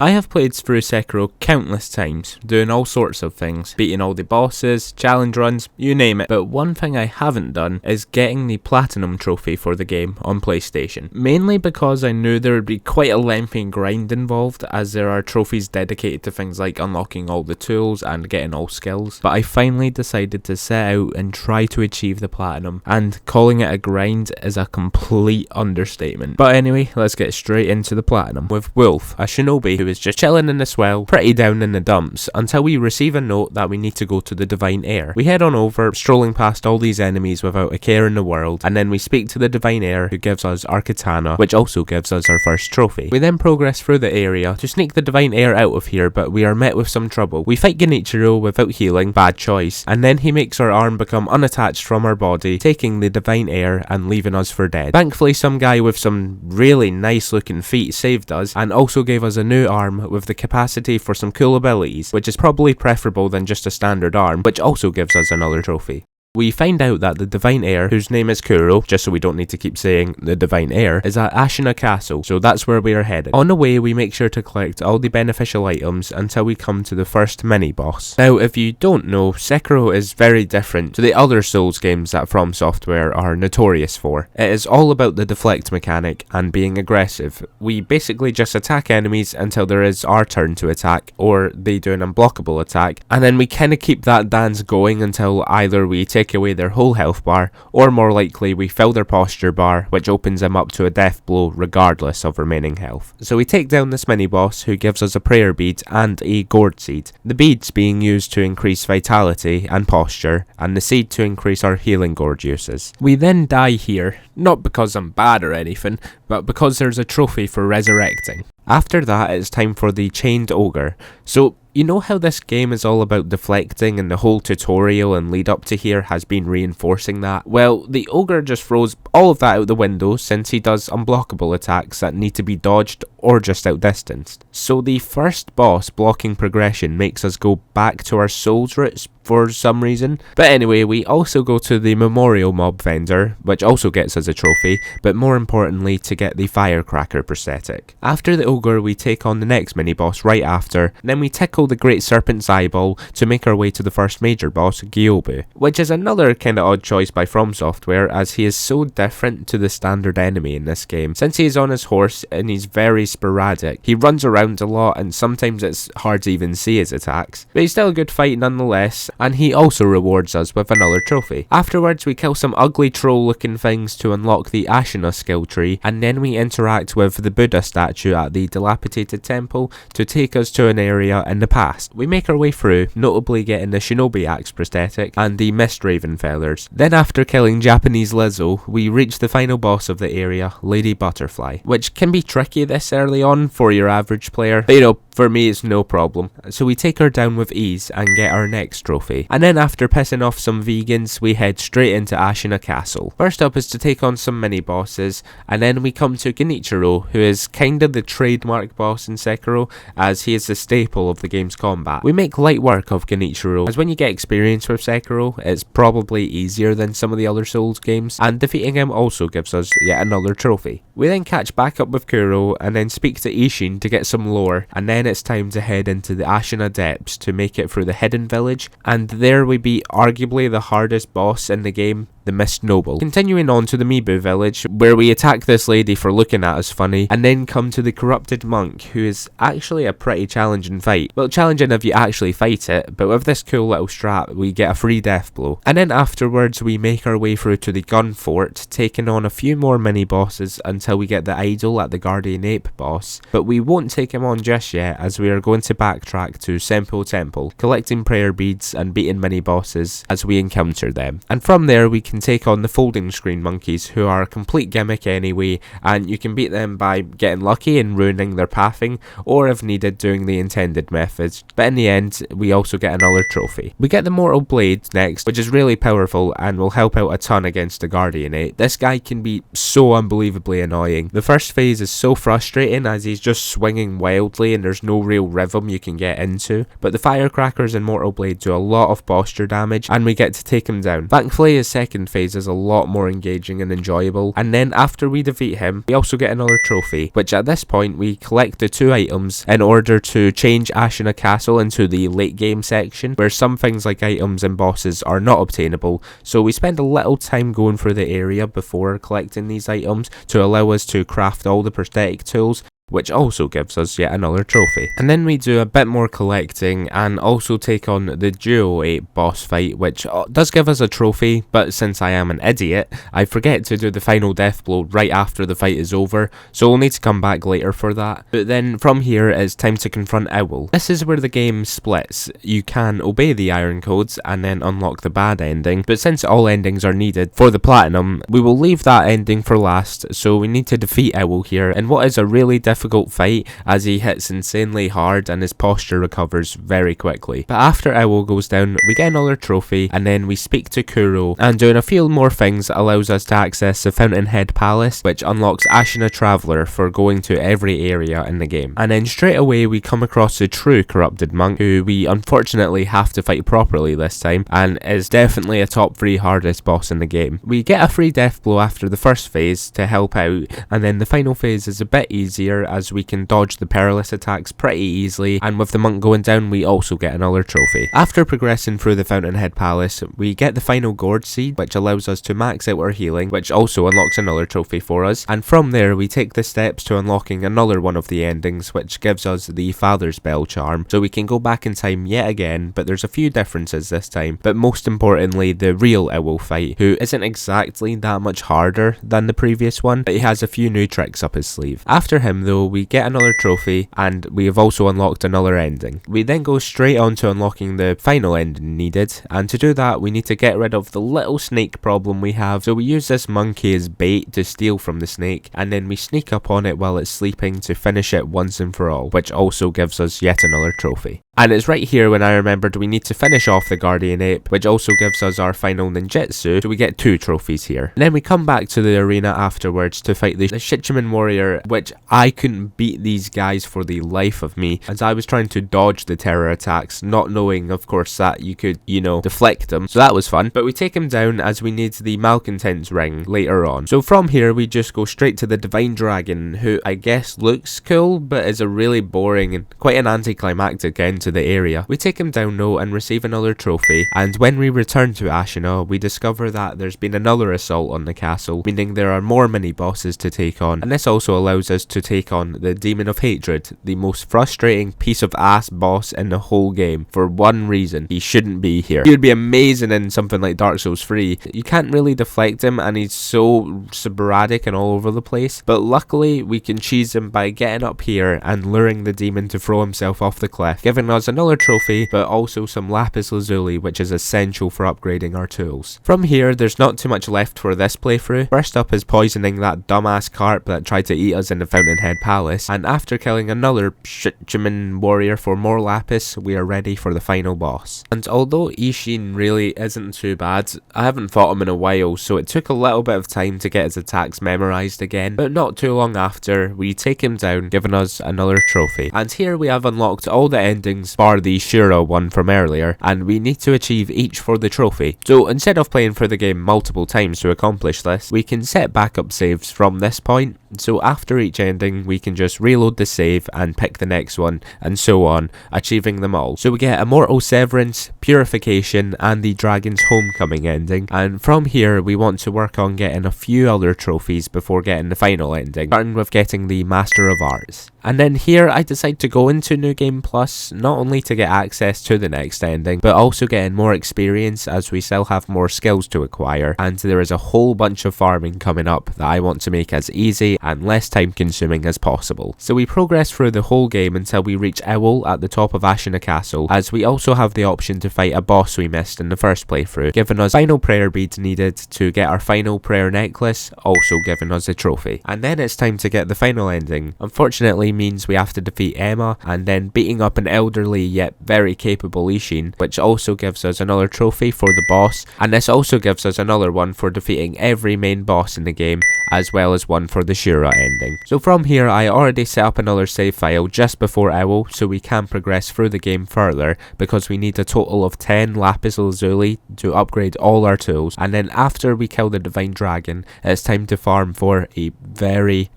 I have played through Sekiro countless times, doing all sorts of things, beating all the bosses, challenge runs, you name it, but one thing I haven't done is getting the Platinum trophy for the game on PlayStation. Mainly because I knew there would be quite a lengthy grind involved, as there are trophies dedicated to things like unlocking all the tools and getting all skills, but I finally decided to set out and try to achieve the Platinum, and calling it a grind is a complete understatement. But anyway, let's get straight into the Platinum, with Wolf, a shinobi who is just chilling in the swell, pretty down in the dumps, until we receive a note that we need to go to the Divine Heir. We head on over, strolling past all these enemies without a care in the world, and then we speak to the Divine Heir, who gives us our katana, which also gives us our first trophy. We then progress through the area to sneak the Divine Heir out of here, but we are met with some trouble. We fight Genichiro without healing, bad choice, and then he makes our arm become unattached from our body, taking the Divine Heir and leaving us for dead. Thankfully, some guy with some really nice looking feet saved us, and also gave us a new arm with the capacity for some cool abilities, which is probably preferable than just a standard arm, which also gives us another trophy. We find out that the Divine Heir, whose name is Kuro, just so we don't need to keep saying the Divine Heir, is at Ashina Castle, so that's where we are headed. On the way, we make sure to collect all the beneficial items until we come to the first mini-boss. Now, if you don't know, Sekiro is very different to the other Souls games that From Software are notorious for. It is all about the deflect mechanic and being aggressive. We basically just attack enemies until there is our turn to attack, or they do an unblockable attack, and then we kind of keep that dance going until either we take away their whole health bar, or more likely we fill their posture bar, which opens them up to a death blow regardless of remaining health. So we take down this mini boss, who gives us a prayer bead and a gourd seed, the beads being used to increase vitality and posture, and the seed to increase our healing gourd uses. We then die here, not because I'm bad or anything, but because there's a trophy for resurrecting. After that, it's time for the Chained Ogre. So, you know how this game is all about deflecting, and the whole tutorial and lead up to here has been reinforcing that? Well, the Ogre just throws all of that out the window, since he does unblockable attacks that need to be dodged or just outdistanced. So the first boss blocking progression makes us go back to our Souls roots for some reason. But anyway, we also go to the Memorial Mob vendor, which also gets us a trophy, but more importantly to get the Firecracker prosthetic. After the Ogre, we take on the next mini-boss right after, then we tickle the Great Serpent's Eyeball to make our way to the first major boss, Gyobu, which is another kinda odd choice by From Software, as he is so different to the standard enemy in this game. Since he is on his horse and he's very sporadic, he runs around a lot and sometimes it's hard to even see his attacks, but he's still a good fight nonetheless, and he also rewards us with another trophy. Afterwards, we kill some ugly troll looking things to unlock the Ashina skill tree, and then we interact with the Buddha statue at the dilapidated temple to take us to an area in the past. We make our way through, notably getting the Shinobi Axe prosthetic and the Mist Raven feathers. Then after killing Japanese Lizzo, we reach the final boss of the area, Lady Butterfly, which can be tricky this early on for your average player, but you know, for me it's no problem. So we take her down with ease and get our next trophy. And then after pissing off some vegans, we head straight into Ashina Castle. First up is to take on some mini bosses, and then we come to Genichiro, who is kinda the trademark boss in Sekiro, as he is the staple of the game's combat. We make light work of Genichiro, as when you get experience with Sekiro, it's probably easier than some of the other Souls games, and defeating him also gives us yet another trophy. We then catch back up with Kuro, and then speak to Ishin to get some lore, and then it's time to head into the Ashina Depths to make it through the Hidden Village, and there we beat arguably the hardest boss in the game, the Mist Noble. Continuing on to the Mibu village, where we attack this lady for looking at us funny, and then come to the Corrupted Monk, who is actually a pretty challenging fight. Well, challenging if you actually fight it, but with this cool little strap, we get a free death blow. And then afterwards, we make our way through to the Gun Fort, taking on a few more mini bosses until we get the idol at the Guardian Ape boss, but we won't take him on just yet, as we are going to backtrack to Senpo Temple, collecting prayer beads and beating mini bosses as we encounter them. And from there, we can take on the folding screen monkeys, who are a complete gimmick anyway, and you can beat them by getting lucky and ruining their pathing, or if needed doing the intended methods, but in the end we also get another trophy. We get the Mortal Blade next, which is really powerful and will help out a ton against the Guardian Ape. This guy can be so unbelievably annoying. The first phase is so frustrating as he's just swinging wildly and there's no real rhythm you can get into, but the firecrackers in Mortal Blade do a lot of posture damage and we get to take him down. Thankfully his second second phase is a lot more engaging and enjoyable. And then after we defeat him, we also get another trophy, which at this point we collect the 2 items in order to change Ashina Castle into the late game section, where some things like items and bosses are not obtainable. So we spend a little time going through the area before collecting these items to allow us to craft all the prosthetic tools, which also gives us yet another trophy. And then we do a bit more collecting and also take on the Duo 8 boss fight, which does give us a trophy, but since I am an idiot, I forget to do the final death blow right after the fight is over, so we'll need to come back later for that. But then from here it's time to confront Owl. This is where the game splits. You can obey the iron codes and then unlock the bad ending, but since all endings are needed for the platinum, we will leave that ending for last, so we need to defeat Owl here in what is a really difficult fight as he hits insanely hard and his posture recovers very quickly. But after Owl goes down, we get another trophy, and then we speak to Kuro, and doing a few more things allows us to access the Fountainhead Palace, which unlocks Ashina Traveler for going to every area in the game. And then straight away we come across the true corrupted monk, who we unfortunately have to fight properly this time, and is definitely a top 3 hardest boss in the game. We get a free death blow after the first phase to help out, and then the final phase is a bit easier as we can dodge the perilous attacks pretty easily, and with the monk going down we also get another trophy. After progressing through the Fountainhead Palace, we get the final Gourd Seed, which allows us to max out our healing, which also unlocks another trophy for us, and from there we take the steps to unlocking another one of the endings, which gives us the Father's Bell charm, so we can go back in time yet again, but there's a few differences this time, but most importantly the real Owl fight, who isn't exactly that much harder than the previous one, but he has a few new tricks up his sleeve. After him though, we get another trophy, and we have also unlocked another ending. We then go straight on to unlocking the final ending needed, and to do that we need to get rid of the little snake problem we have, so we use this monkey as bait to steal from the snake, and then we sneak up on it while it's sleeping to finish it once and for all, which also gives us yet another trophy. And it's right here when I remembered we need to finish off the Guardian Ape, which also gives us our final ninjutsu, so we get 2 trophies here. And then we come back to the arena afterwards to fight the Shichiman warrior, which I couldn't beat these guys for the life of me, as I was trying to dodge the terror attacks, not knowing of course that you could, deflect them, so that was fun. But we take him down as we need the Malcontent's ring later on. So from here we just go straight to the Divine Dragon, who I guess looks cool, but is a really boring and quite an anticlimactic end to the area. We take him down though and receive another trophy, and when we return to Ashina we discover that there's been another assault on the castle, meaning there are more mini bosses to take on, and this also allows us to take on the Demon of Hatred, the most frustrating piece of ass boss in the whole game, for one reason: he shouldn't be here. He would be amazing in something like Dark Souls 3. You can't really deflect him and he's so sporadic and all over the place, but luckily we can cheese him by getting up here and luring the demon to throw himself off the cliff, giving us another trophy, but also some lapis lazuli, which is essential for upgrading our tools. From here there's not too much left for this playthrough. First up is poisoning that dumbass carp that tried to eat us in the Fountainhead Palace, and after killing another Shichiman warrior for more lapis, we are ready for the final boss. And although Ishin really isn't too bad, I haven't fought him in a while, so it took a little bit of time to get his attacks memorized again, but not too long after we take him down, giving us another trophy. And here we have unlocked all the endings bar the Shura one from earlier, and we need to achieve each for the trophy. So instead of playing through the game multiple times to accomplish this, we can set backup saves from this point, so after each ending we can just reload the save and pick the next one, and so on, achieving them all. So we get Immortal Severance, Purification, and the Dragon's Homecoming ending, and from here we want to work on getting a few other trophies before getting the final ending, starting with getting the Master of Arts. And then here I decide to go into New Game Plus, not only to get access to the next ending, but also getting more experience as we still have more skills to acquire, and there is a whole bunch of farming coming up that I want to make as easy and less time consuming as possible. So we progress through the whole game until we reach Owl at the top of Ashina Castle, as we also have the option to fight a boss we missed in the first playthrough, giving us final prayer beads needed to get our final prayer necklace, also giving us a trophy. And then it's time to get the final ending. Unfortunately means we have to defeat Emma, and then beating up an elderly yet very capable Ishin, which also gives us another trophy for the boss, and this also gives us another one for defeating every main boss in the game, as well as one for the Shura ending. So from here, I already set up another save file just before Owl, so we can progress through the game further, because we need a total of 10 lapis lazuli to upgrade all our tools, and then after we kill the divine dragon, it's time to farm for a very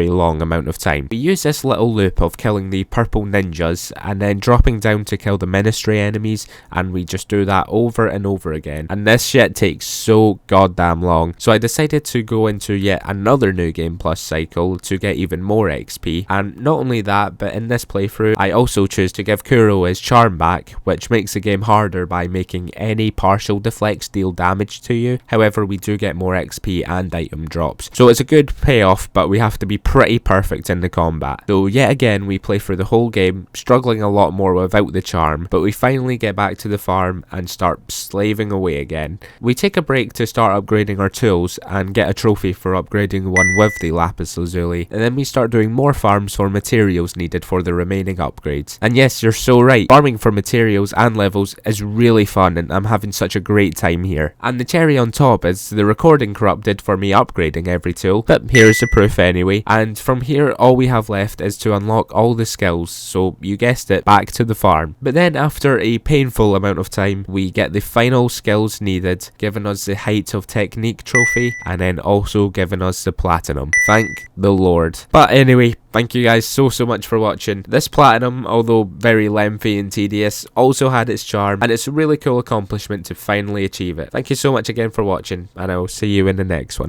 long amount of time. We use this little loop of killing the purple ninjas and then dropping down to kill the ministry enemies, and we just do that over and over again, and this shit takes so goddamn long. So I decided to go into yet another new game plus cycle to get even more XP, and not only that, but in this playthrough I also choose to give Kuro his charm back, which makes the game harder by making any partial deflects deal damage to you. However, we do get more XP and item drops, so it's a good payoff, but we have to be pretty perfect in the combat. So yet again we play through the whole game, struggling a lot more without the charm, but we finally get back to the farm and start slaving away again. We take a break to start upgrading our tools and get a trophy for upgrading one with the lapis lazuli, and then we start doing more farms for materials needed for the remaining upgrades. And yes, you're so right, farming for materials and levels is really fun, and I'm having such a great time here. And the cherry on top is the recording corrupted for me upgrading every tool, but here's the proof anyway. And from here all we have left is to unlock all the skills, so you guessed it, back to the farm. But then after a painful amount of time, we get the final skills needed, giving us the height of technique trophy, and then also giving us the platinum. Thank the Lord. But anyway, thank you guys so much for watching. This platinum, although very lengthy and tedious, also had its charm, and it's a really cool accomplishment to finally achieve it. Thank you so much again for watching, and I will see you in the next one.